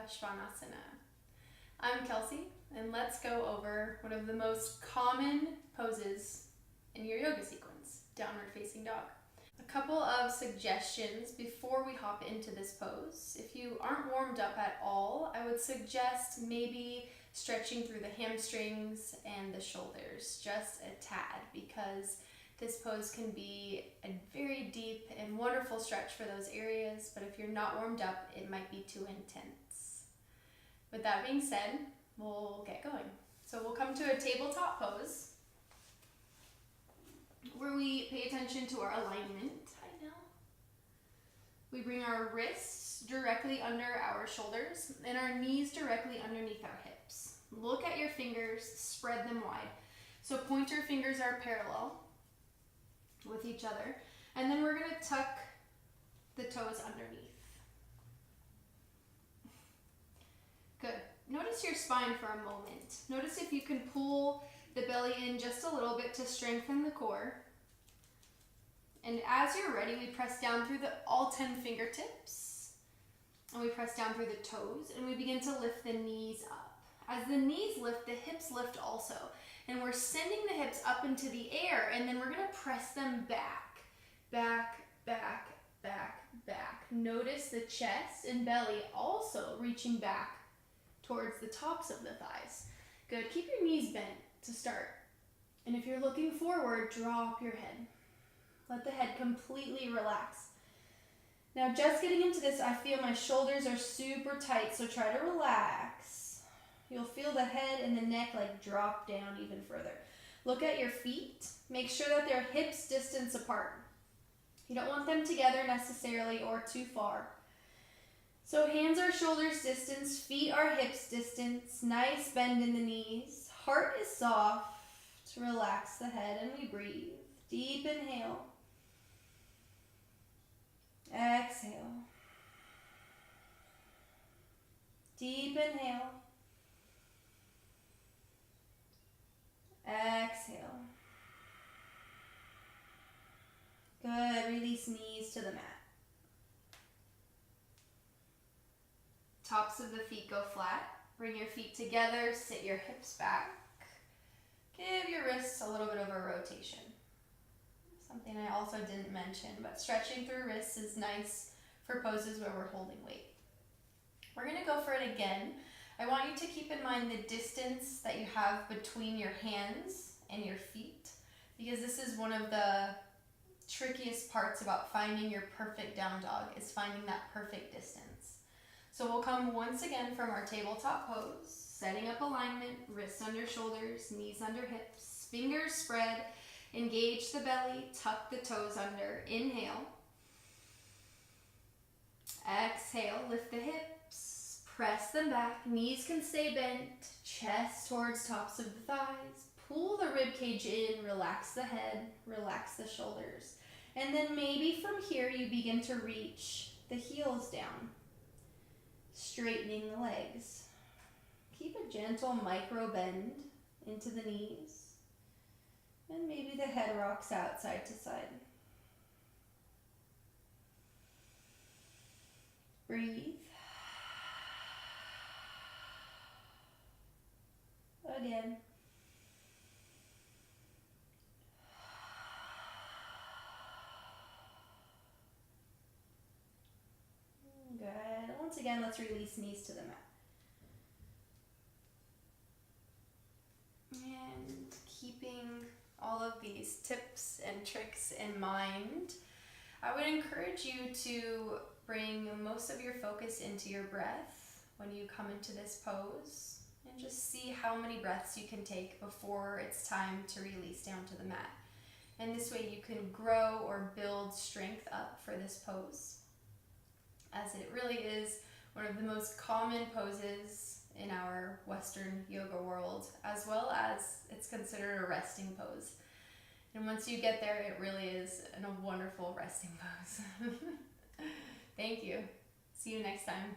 Svanasana. I'm Kelsey, and let's go over one of the most common poses in your yoga sequence, downward facing dog. A couple of suggestions before we hop into this pose. If you aren't warmed up at all, I would suggest maybe stretching through the hamstrings and the shoulders just a tad, because this pose can be a very deep and wonderful stretch for those areas, but if you're not warmed up, it might be too intense. With that being said, we'll get going. So we'll come to a tabletop pose where we pay attention to our alignment. I know. We bring our wrists directly under our shoulders and our knees directly underneath our hips. Look at your fingers, spread them wide. So pointer fingers are parallel with each other, and then we're going to tuck the toes underneath. Good. Notice your spine for a moment. Notice if you can pull the belly in just a little bit to strengthen the core. And as you're ready, we press down through all 10 fingertips, and we press down through the toes, and we begin to lift the knees up. As the knees lift, the hips lift also. And we're sending the hips up into the air, and then we're going to press them back, back, back, back, back. Notice the chest and belly also reaching back towards the tops of the thighs. Good. Keep your knees bent to start. And if you're looking forward, drop your head. Let the head completely relax. Now, just getting into this, I feel my shoulders are super tight, so try to relax. You'll feel the head and the neck like drop down even further. Look at your feet. Make sure that they're hips distance apart. You don't want them together necessarily or too far. So hands are shoulders distance, feet are hips distance, nice bend in the knees. Heart is soft. Relax the head and we breathe. Deep inhale. Exhale. Deep inhale. Exhale. Good. Release knees to the mat. Tops of the feet go flat. Bring your feet together. Sit your hips back. Give your wrists a little bit of a rotation. Something I also didn't mention, but stretching through wrists is nice for poses where we're holding weight. We're going to go for it again. I want you to keep in mind the distance that you have between your hands and your feet, because this is one of the trickiest parts about finding your perfect down dog, is finding that perfect distance. So we'll come once again from our tabletop pose, setting up alignment, wrists under shoulders, knees under hips, fingers spread, engage the belly, tuck the toes under, inhale. Exhale, lift the hips, press them back, knees can stay bent, chest towards tops of the thighs, pull the rib cage in, relax the head, relax the shoulders. And then maybe from here you begin to reach the heels down, straightening the legs. Keep a gentle micro bend into the knees. And maybe the head rocks out side to side. Breathe. Again. Good. Once again, let's release knees to the mat. And keeping all of these tips and tricks in mind, I would encourage you to bring most of your focus into your breath when you come into this pose, and just see how many breaths you can take before it's time to release down to the mat. And this way you can grow or build strength up for this pose, as it really is one of the most common poses in our Western yoga world, as well as it's considered a resting pose. And once you get there, it really is a wonderful resting pose. Thank you. See you next time.